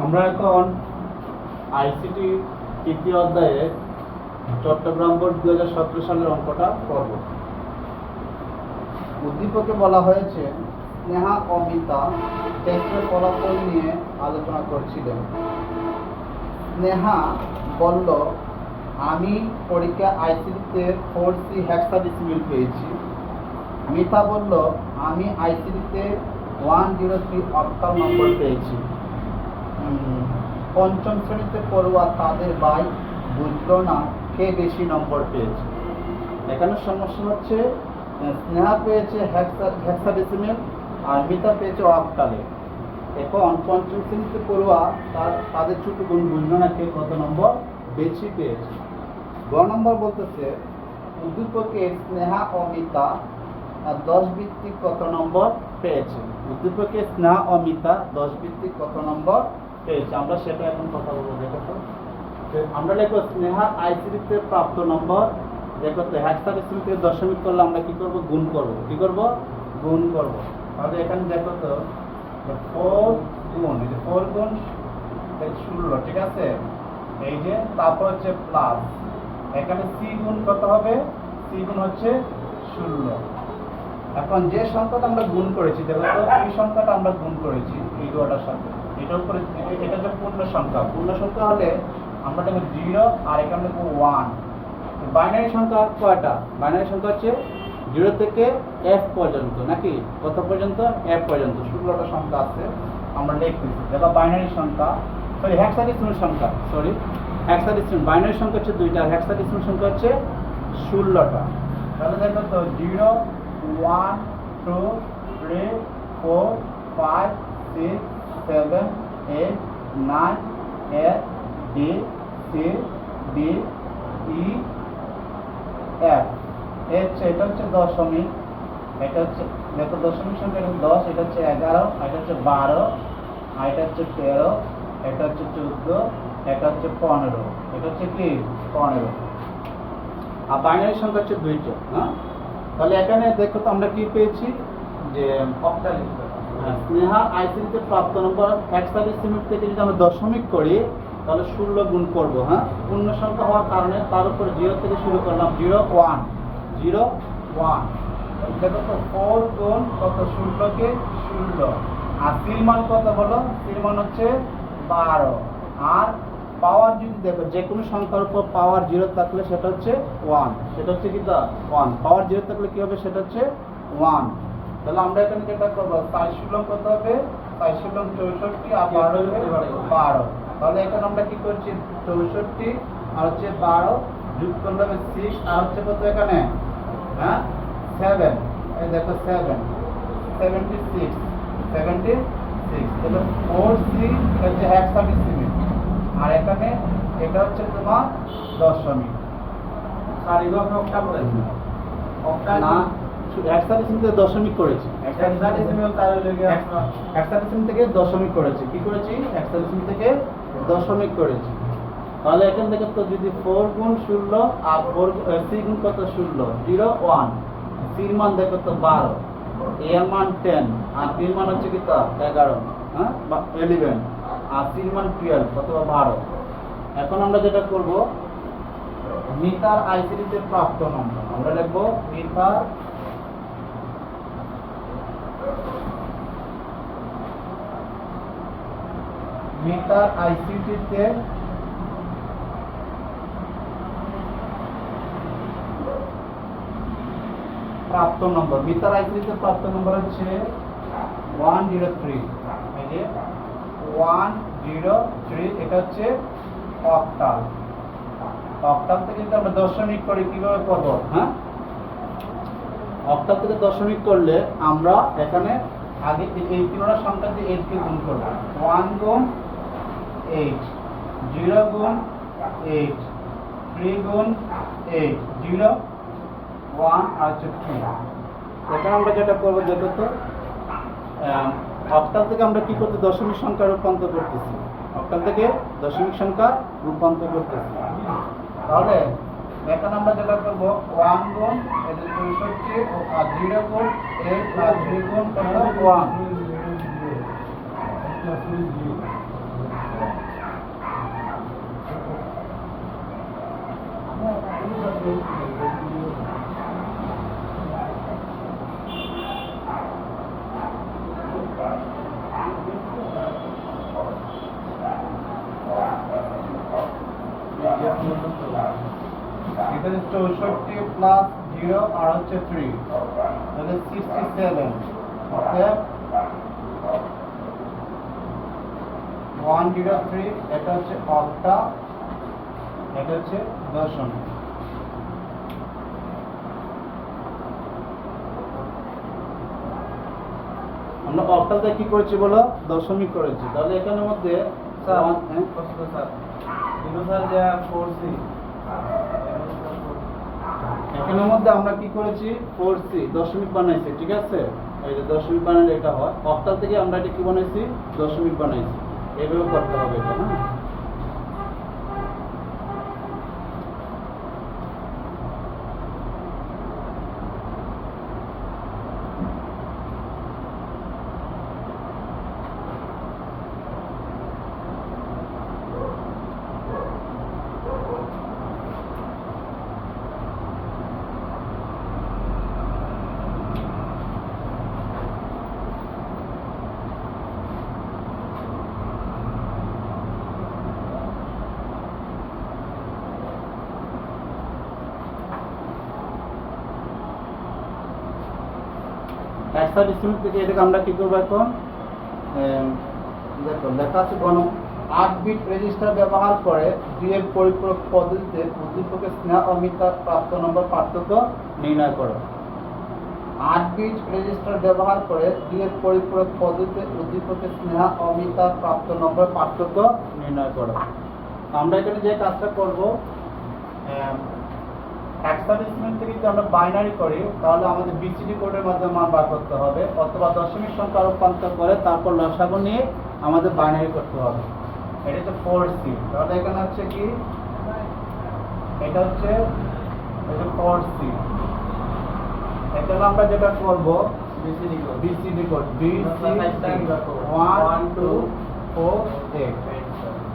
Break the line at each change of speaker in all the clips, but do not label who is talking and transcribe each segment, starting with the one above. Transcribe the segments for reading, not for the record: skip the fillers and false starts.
আমরা এখন আইসিটি তৃতীয় অধ্যায়ে চট্টগ্রাম বোর্ড 2017 সালের অঙ্কটা করব। উদ্দীপকে বলা হয়েছে স্নেহা ও মিতা টেস্টের ফলাফল নিয়ে আলোচনা করছিলেন। স্নেহা বলল, আমি পরীক্ষা আইসিটিতে 4C হেক্সাডেসিমেল পেয়েছি। মিতা বলল, আমি আইসিটিতে 103 অক্টাল নম্বর পেয়েছি। পঞ্চম শ্রেণীতে পড়ুয়া তাদের ভাই বুঝলো না কে বেশি নম্বর পেয়েছে। এখানে সমস্যা হচ্ছে স্নেহা পেয়েছে হেক্সাডেসিমেল আর মিতা পেয়েছে অক্টালে। এখন পঞ্চম শ্রেণীতে পড়ুয়া তাদের ছোট বোন বুঝলো না কে কত নম্বর বেশি পেয়েছে। গ নম্বর বলতেছে উদ্দীপকে স্নেহা ও মিতা 10 ভিত্তিক কত নম্বর পেয়েছে। উদ্দীপকে স্নেহা ও মিতা 10 ভিত্তিক কত নম্বর পেয়েছে, আমরা সেটা এখন কথা বলবো। দেখো তো আমরা লিখবো স্নেহা আইসিটিতে প্রাপ্ত নম্বর। দেখো তো হেক্সাডেসিমেল থেকে দশমিক করলে আমরা কি করব, গুণ করব। কি করব, গুণ করব। তাহলে এখানে দেখো তো 4 গুণ 16, ঠিক আছে। এই যে তারপর হচ্ছে প্লাস, এখানে সি গুণ কত হবে, সি গুণ হচ্ছে 16। এখন যে সংখ্যাটা আমরা গুণ করেছি দেখো তো, এই সংখ্যাটা আমরা গুণ করেছি এই দুটার সাথে, এটার উপরে এটা হচ্ছে পূর্ণ সংখ্যা। পূর্ণ সংখ্যা হলে আমরা দেখো 0 আর এখানে দেখো 1। বাইনারি সংখ্যা কয়টা? বাইনারি সংখ্যা হচ্ছে 0 থেকে f পর্যন্ত, নাকি কত পর্যন্ত, f পর্যন্ত 16টা সংখ্যা আছে আমরা লিখতেছি। দেখো বাইনারি সংখ্যা, সরি হেক্সাডেসিমেল সংখ্যা, সরি হেক্সাডেসিমেল। বাইনারি সংখ্যা হচ্ছে 2টা, হেক্সাডেসিমেল সংখ্যা হচ্ছে 16টা। তাহলে দেখো তো 0 1 2 3 4 5 6 7 8 9 A B C D E F। এটা হচ্ছে দশমিক, এটা হচ্ছে দেখো দশমিক সংখ্যা 10, এটা হচ্ছে 11, এটা হচ্ছে 12, আর এটা হচ্ছে 13, এটা হচ্ছে 14, এটা হচ্ছে 15, এটা হচ্ছে কি 15। আর বাইনারি সংখ্যা হচ্ছে 2টা। হ্যাঁ, তাহলে এখানে দেখো তো আমরা কি পেয়েছি, যে অক্টাল। স্নেহা আইসিটিতে প্রাপ্ত নম্বর হেক্সাডেসিমেল থেকে যদি আমরা দশমিক করি তাহলে 16 গুণ করব। হ্যাঁ, পূর্ণ সংখ্যা হওয়ার কারণে তার উপর 0 থেকে শুরু করলাম, 0 1 0 1। দেখো তো 4 গুণ কত, 16 কে 16। আর সির মান কত বলো, সির মান হচ্ছে 12। আর পাওয়ার যদি দেখো যে কোনো সংখ্যার উপর পাওয়ার 0 থাকলে সেটা হচ্ছে 1, সেটা হচ্ছে কি তা 1। পাওয়ার 0 থাকলে কি হবে, সেটা হচ্ছে 1। তাহলে আমরা এখানে যেটা করবো 4 16 কত হবে, 4 16 64 আর 12 হবে 12। তাহলে এখানে আমরা কি করছি, 64 আর হচ্ছে 12 যোগ করলে হবে 6 আর হচ্ছে কত এখানে, হ্যাঁ 7। এই দেখো 7 76 76। তাহলে 4C হচ্ছে হেক্সাডেসিমেল আর এখানে এটা হচ্ছে তোমার দশমিক। না, হেক্সাডেসিমেল থেকে দশমিক করেছি, হেক্সাডেসিমেল থেকে দশমিক করেছি। কি করেছি, হেক্সাডেসিমেল থেকে দশমিক করেছি। তাহলে এখান থেকে তো যদি 4 গুণ 16 আর 4 সি গুণ কত 16 0 1। সির মান দেখো তো 12, এ এর মান 10 আর বি মান হচ্ছে কি তা 11, হ্যাঁ 11 আর সির মান 12 কত 12। এখন আমরা যেটা করব, মিতার আইসিটিতে প্রাপ্ত নম্বর আমরা লিখব মিতার আইসিটিতে প্রাপ্ত নম্বর। মিতার আইসিটিতে প্রাপ্ত নম্বর হচ্ছে 103। এই যে 103, এটা হচ্ছে অক্টাল। অক্টাল থেকে যদি আমরা দশমিক করি কিভাবে করব, হ্যাঁ অক্টাল থেকে দশমিক করলে আমরা এখানে আগে এই তিনটা সংখ্যা দিয়ে 8 কে গুণ করব। 1 গুণ 8, 0 গুণ 8, 3 গুণ 8, 0 1 আর 2। এখানে আমরা যেটা করবো দেখো তো, অক্টাল থেকে আমরা কি করতে, দশমিক সংখ্যা রূপান্তর করতেছি। অক্টাল থেকে দশমিক সংখ্যা রূপান্তর করতেছি। তাহলে এখানে আমরা যেটা করবো 1 গুণ 64 আর 0 গুণ 8 আর 3 গুণ 1। এটা 64 প্লাস 0 আর হচ্ছে 3 তাহলে 67 অতএব 103 এটা হচ্ছে অক্টা, এটা হচ্ছে দশমিক। আমরা অক্টাতে কি করেছি বলো, দশমিক করেছি। তাহলে এখানের মধ্যে
স্যার
হ্যাঁ?
প্রশ্ন স্যার স্যার যে 4C
এখানের মধ্যে আমরা কি করেছি 4C দশমিক বানাইছি, ঠিক আছে। এই যে দশমিক বানালে এটা হয়, অক্টাল থেকে আমরা এটা কি বানাইছি, দশমিক বানাইছি। এইভাবে করতে হবে এটা, হ্যাঁ। হেক্সাডেসিমাল থেকে এটাকে আমরা কি করবো এখন, দেখো লেখা আছে 8 বিট রেজিস্টার ব্যবহার করে ডি এর পরিপূরক পদ্ধতিতে উদ্দীপকের স্নেহ অমিতার প্রাপ্ত নম্বর পার্থক্য নির্ণয় করো। 8 বিট রেজিস্টার ব্যবহার করে ডি এর পরিপূরক পদ্ধতিতে উদ্দীপকের স্নেহ অমিতার প্রাপ্ত নম্বর পার্থক্য নির্ণয় করো। আমরা এখানে যে কাজটা করব, হেক্সাডেসিমাল থেকে যদি আমরা বাইনারি করি তাহলে আমাদের বিসিডি কোডের মাধ্যমে মান বার করতে হবে, অথবা দশমিক সংখ্যা রূপান্তর করে তারপর লসাগু নিয়ে আমাদের বাইনারি করতে হবে। এটা হচ্ছে 4C। তাহলে এখানে হচ্ছে কি, এটা হচ্ছে 4C। এখানে আমরা যেটা করব
BCD code
BCD code BC 1 2 4 8।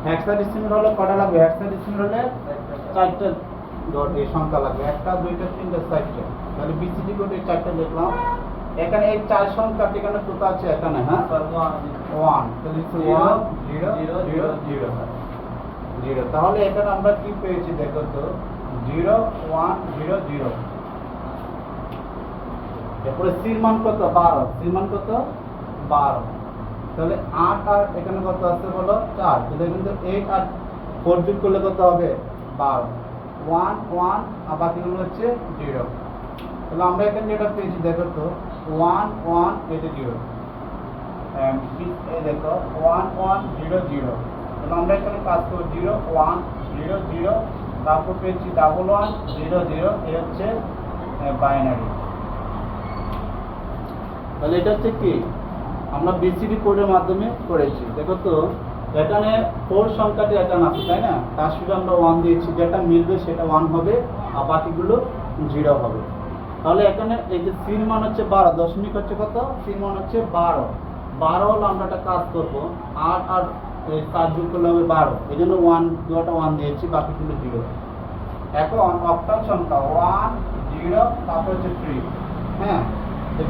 Hexadecimal হলে কটা লাগবে, হেক্সাডেসিমাল হলে 4টা ডট এই সংখ্যা লাগবে, 1 2 3 4 4টা। তাহলে বিসিডি কোড এই 4টা লিখলাম। এখানে এই 4 সংখ্যা ঠিকানা কত আছে এখানে, হ্যাঁ 1, তাহলে 1 0 0 0 0। তাহলে এখানে আমরা কি পেয়েছি দেখো তো, 0 1 0 0। এরপরে সির মান কত, 12। সির মান কত, 12। তাহলে 8 আর এখানে কত আছে বলো, 4। তাহলে কিন্তু 8 আর 4 যোগ করলে কত হবে, 12। 1 1 আর বাকিগুলো হচ্ছে 0। তাহলে আমরা এখানে যেটা পেয়েছি দেখো তো, 1 1 এটা 0। এই দেখো 1 1 0 0। তাহলে আমরা এখানে কাজ করব 0 1 0 0, তারপর পেয়েছি 1 1 0 0। এই হচ্ছে বাইনারি। তাহলে এটা হচ্ছে কি, আমরা বিসিডি কোডের মাধ্যমে করেছি। দেখো তো এখানে 4 সংখ্যাটি এখানে আছে, তাই না, তার সাথে আমরা 1 দিয়েছি, যেটা মিলবে সেটা 1 হবে আর বাকিগুলো 0 হবে। তাহলে এখানে এই যে সির মান হচ্ছে 12, দশমিক হচ্ছে কত, সির মান হচ্ছে 12। 12 হলো আমরা একটা কাজ করব, 8 আর 4 যোগ করলে হবে 12। এই জন্য 1 দুটো 1 দিয়েছি, বাকিগুলো 0। এখন অক্টাল সংখ্যা 1 0 তারপর হচ্ছে 3, হ্যাঁ।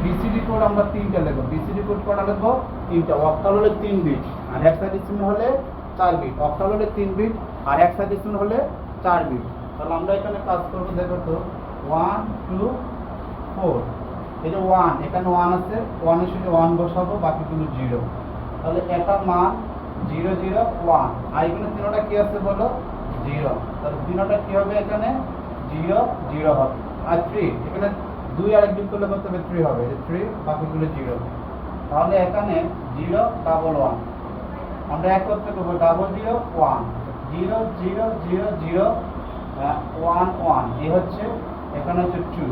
বিসিডি কোড আমরা 3টা লিখব, বিসিডি কোড কটা লিখব, 3টা। অক্টাল হলে 3 বিট আর হেক্সাডেসিমাল হলে 4 বিট। অক্টাল হলে 3 বিট আর হেক্সাডেসিমাল হলে 4 বিট। তাহলে আমরা এখানে কাজ করব, দেখো তো 1 2 4। এই যে 1, এখানে 1 আছে, 1 এর সাথে 1 বসাবো, বাকিগুলো 0। তাহলে এটা মান 0 0 1। আর এখানে তিনটা কি আছে বলো, 0। তাহলে তিনটা কি হবে, এখানে 0 0 হবে। আর 3 এখানে 2 আর 1 যোগ করলে কত হবে, 3 হবে। 3 বাকিগুলো 0। তাহলে এখানে 0 ডাবল 1। আমরা এক করতে করব ডাবল 0 1 0 0 0 0 1 1। এই হচ্ছে এখানে হচ্ছে 2।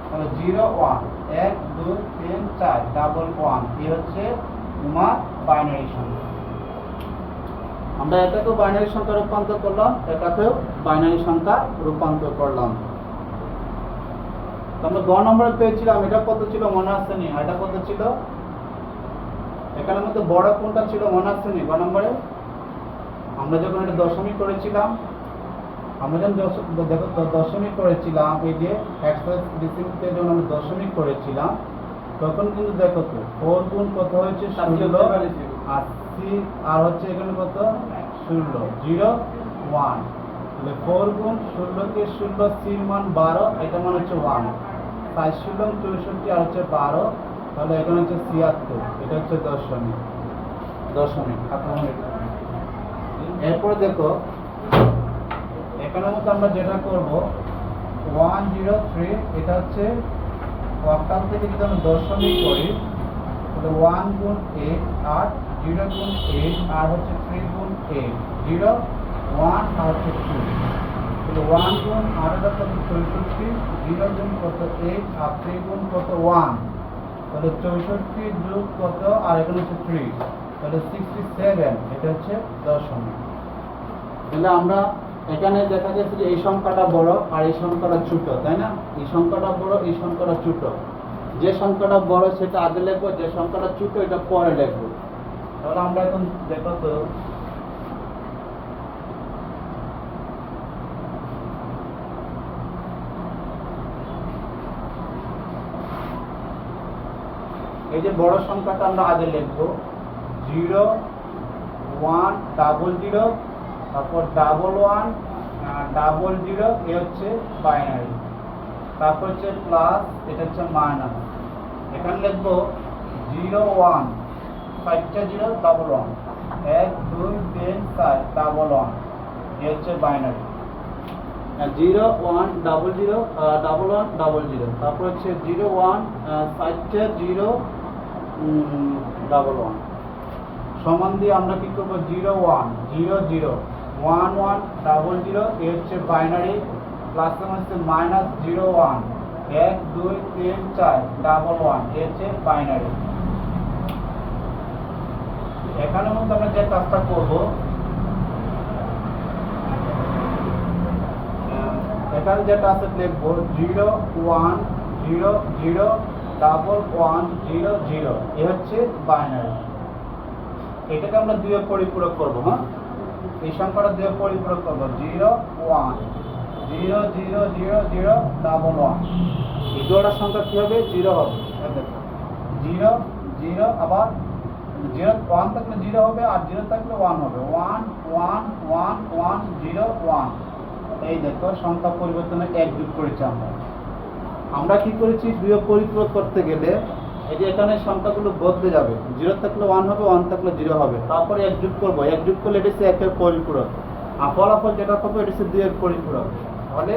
তাহলে 0 1 1 2 3 4 ডাবল 1। এই হচ্ছে তোমার বাইনারি সংখ্যা। আমরা এটাকেও বাইনারি সংখ্যা রূপান্তর করলাম, এটাকেও বাইনারি সংখ্যা রূপান্তর করলাম। আমরা 2 নম্বরে পেয়েছিলাম, এটা কত ছিল মনে আছে নি, এটা কত ছিল, এখানের মধ্যে বড় কোনটা ছিল মনে আছে নি 2 নম্বরে, আমরা যখন এটা দশমিক করেছিলাম আমরা যখন দেখো দশমিক করেছিলাম, এই যে এক্সারসাইজ ডিসিপ্লিনের জন্য আমরা দশমিক করেছিলাম, তখন কিন্তু দেখো তো 4 গুণ কত হয়েছে 16 আর সি আর হচ্ছে এখানে কত 16 0 1, তাহলে 4 গুণ 16 কে 16 সির মান 12, এটা মান হচ্ছে 1, 4 16 64 আর হচ্ছে 12, তাহলে এখানে হচ্ছে 76, এটা হচ্ছে দশমিক দশমিক। এরপরে দেখো এখানের মধ্যে আমরা যেটা করব 103, এটা হচ্ছে অক্টাল থেকে যদি আমরা দশমিক করি তাহলে 1 গুণ 8 8, 0 গুণ 8 আর হচ্ছে 3 গুণ 8 0 1 আর হচ্ছে 2, তাহলে 1 গুণ 8 কত 64, 0 গুণ কত 8 আর 3 গুণ কত 1, তাহলে 64 যোগ কত আর এখানে হচ্ছে 3, তাহলে 67, এটা হচ্ছে দশমিক। তাহলে আমরা এখানে দেখা যাচ্ছে যে এই সংখ্যাটা বড় আর এই সংখ্যাটা ছোট, তাই না? এই সংখ্যাটা বড়, এই সংখ্যাটা ছোট, যে সংখ্যাটা বড় সেটা আগে লিখবো, যে সংখ্যাটা ছোট এটা পরে লিখবো। তাহলে আমরা এখন দেখো তো এই যে বড় সংখ্যাটা আমরা আগে লিখবো 0 1 00, তারপর 11 00, এ হচ্ছে বাইনারি, তারপর হচ্ছে প্লাস, এটা হচ্ছে মাইনাস। এখানে লিখবো 0 1 5টা 0 11 1 2 3 4 11, এ হচ্ছে বাইনারি। 0 1 00 11 00, তারপর হচ্ছে 0 1 5টা 0 11 সমান দিয়ে আমরা কি করবো 0 1 0 0 1 1 00, এ হচ্ছে বাইনারি, প্লাস হচ্ছে মাইনাস 0 1 1 2 3 4 11, এ হচ্ছে বাইনারি। এখানের মধ্যে আমরা যে কাজটা করব, এখানে যেটা আছে লিখবো 0 1 0 0 11 0 0, এ হচ্ছে বাইনারি। এটাকে আমরা দুইয়ে পরিপূরক করব। হ্যাঁ, এই সংখ্যাটা দুইয়ে পরিপূরক করব 0 1 0 0 0 0 11, এই দুটো সংখ্যা কি হবে 0 হবে। দেখো 0 0 আবার 0 1 থাকলে 0 হবে আর 0 থাকলে 1 হবে, 1 1 1 1 0 1। এই দেখো সংখ্যা পরিবর্তনে 1 যোগ করেছি আমরা কি করেছি দুইয়ে পরিপূরক করতে গেলে এই যে এখানে সংখ্যাগুলো বদলে যাবে, 0 থাকলে 1 হবে, 1 থাকলে 0 হবে, তারপরে 1 যোগ করব, 1 যোগ করলে এটা হচ্ছে 1 এর পরিপূরক, আর ফলাফল যেটা পাবো এটা হচ্ছে 2 এর পরিপূরক। তাহলে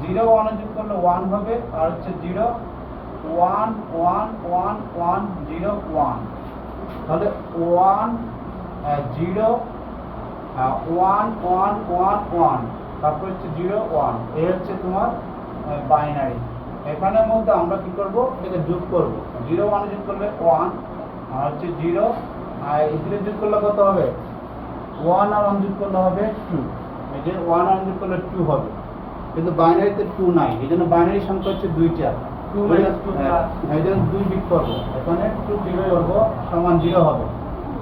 0 1 যোগ করলে 1 হবে আর হচ্ছে 0 1 1 1 1 0 1, তাহলে 1 0 1 1 1 1, তারপর হচ্ছে 0 1, এই হচ্ছে তোমার বাইনারি। এখানের মধ্যে আমরা কি করব, এটাকে যোগ করব, 0 1 যোগ করলে 1 আর হচ্ছে 0, আর এখানে যোগ করলে কত হবে 1 আর 1 যোগ করলে হবে 2, এই যে 1 আর 1 যোগ করলে 2 হবে, কিন্তু বাইনারিতে 2 নাই, এই জন্য বাইনারি সংখ্যা হচ্ছে 2টা,
2 - 2
এই জন্য 2 বিয়োগ করব, এখানে 2 বিয়োগ করব সমান 0 হবে,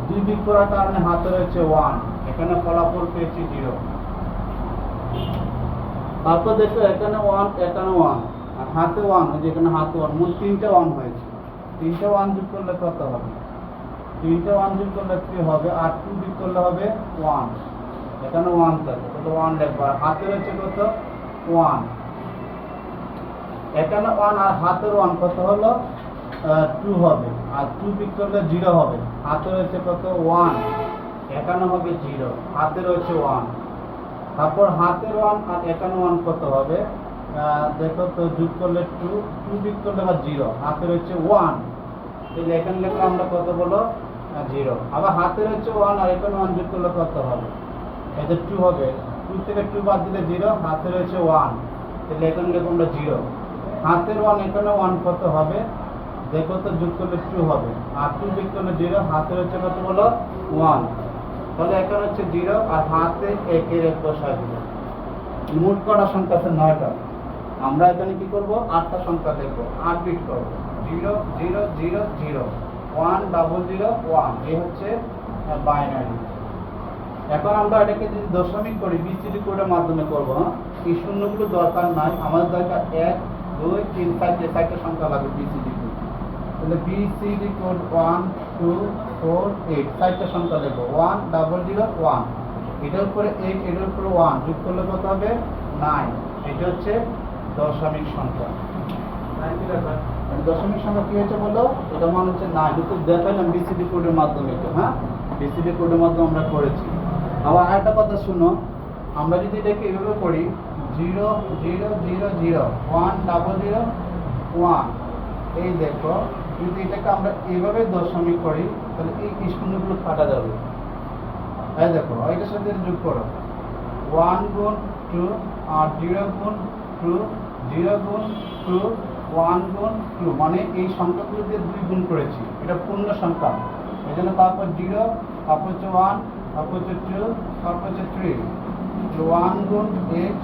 2 বিয়োগ করার কারণে হাতে রয়েছে 1, এখানে ফলাফল পেয়েছি 0। তারপর দেখো এখানে 1 এখানে 1 আর হাতে 1, এই যে এখানে হাতে 1, মোট 3টে 1 হয়েছে, 3টে 1 যোগ করলে কত হবে, 3টে 1 যোগ করলে 3 হবে, আর 2 যোগ করলে হবে 1, এখানে 1 থাকে, তাহলে 1 লিখব, আর হাতে রয়েছে কত 1, এখানে 1 আর হাতের 1 কত হলো 2 হবে, আর 2 যোগ করলে 0 হবে, হাতে রয়েছে কত 1, এখানে হবে 0, হাতে রয়েছে 1, তারপর হাতের 1 আর এখানে 1 কত হবে, দেখো তো যোগ করলে 2 যোগ করলে আবার 0, হাতে রয়েছে 1, তাহলে এখানে লিখলে আমরা কত বলো 0, আবার হাতে রয়েছে 1 আর এখানে 1 যোগ করলে কত হবে, এতে 2 হবে, 2 থেকে 2 বাদ দিলে 0, হাতে রয়েছে 1, তাহলে এখানে লিখবো আমরা 0, হাতের 1 এখানে 1 কত হবে, দেখো তো যোগ করলে 2 হবে, আর 2 যোগ করলে 0, হাতে রয়েছে কত বলো 1, তাহলে এখানে হচ্ছে 0 আর হাতে 1 এর 1 বসায় দিল। মোট কটা সংখ্যা আছে 9টা, আমরা এখানে কি করব 8টা সংখ্যা লিখব, 8 বিট করব, 0 0 0 0 1 0 0 1, এই হচ্ছে বাইনারি। এখন আমরা এটাকে যদি দশমিক করি বিসিডি কোডের মাধ্যমে করবো, হ্যাঁ এই শূন্যগুলো দরকার নাই, আমাদের দরকার 1 2 3 4 সংখ্যা লাগবে বিসিডি কোড। তাহলে বিসিডি কোড 1 2 4 8 4টা সংখ্যা দেবো 1 0 0 1, এটার উপরে 8 এটার উপরে 1 যোগ করলে কত হবে 9। এটা হচ্ছে দশমিক সংখ্যা। দশমিক সংখ্যা কি হয়েছে বলো, এটা মান হচ্ছে 9। তো দেখালাম বিসিডি কোডের মাধ্যমে, তো হ্যাঁ বিসিডি কোডের মাধ্যমে আমরা করেছি। আবার আরেকটা কথা শুনো, আমরা যদি এটাকে এভাবে করি 0 0 0 0 1 0 0 1, এই দেখো যদি এটাকে আমরা এভাবে দশমিক করি তাহলে এই শূন্যগুলো কাটা যাবে। এই দেখো এটার সাথে যোগ করো 1 গুণ 2 আর 0 গুণ 2 0 গুণ 2 1 গুণ 2, মানে এই সংখ্যাগুলো দিয়ে 2 গুণ করেছি, এটা পূর্ণ সংখ্যা। এই জন্য তারপর 0, তারপর হচ্ছে 1, তারপর হচ্ছে 2, তারপর হচ্ছে 3, 1 গুণ 8,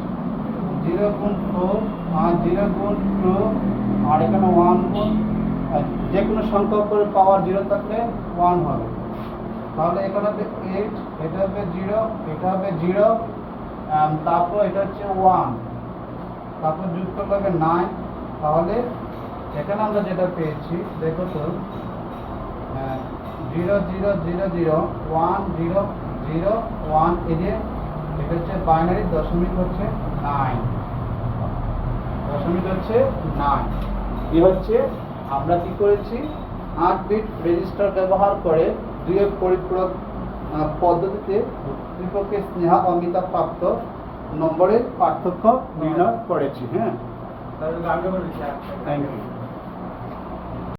0 গুণ 4 আর 0 গুণ 2, আর এখানে 1 গুণ যে কোনো সংখ্যা উপরে পাওয়ার 0 থাকলে 1 হবে। তাহলে এখানে হবে 8, এটা হবে 0, এটা হবে 0, তারপর এটা হচ্ছে 1, তারপর যোগ করলে হবে 9। তাহলে এখানে আমরা যেটা পেয়েছি দেখো তো 0 0 0 0 1 0 0 1, এই যে এটা হচ্ছে বাইনারি দশমিক হচ্ছে 9, দশমিক হচ্ছে 9। এই হচ্ছে আমরা কি করেছি 8 বিট রেজিস্টার ব্যবহার করে দুইয়ের পরিপূরক পদ্ধতিতে উদ্দীপকে স্নেহা অমিতা প্রাপ্ত নম্বরের পার্থক্য নির্ণয় করেছি। হ্যাঁ,
তাহলে আগে বলেছি
থ্যাংক ইউ।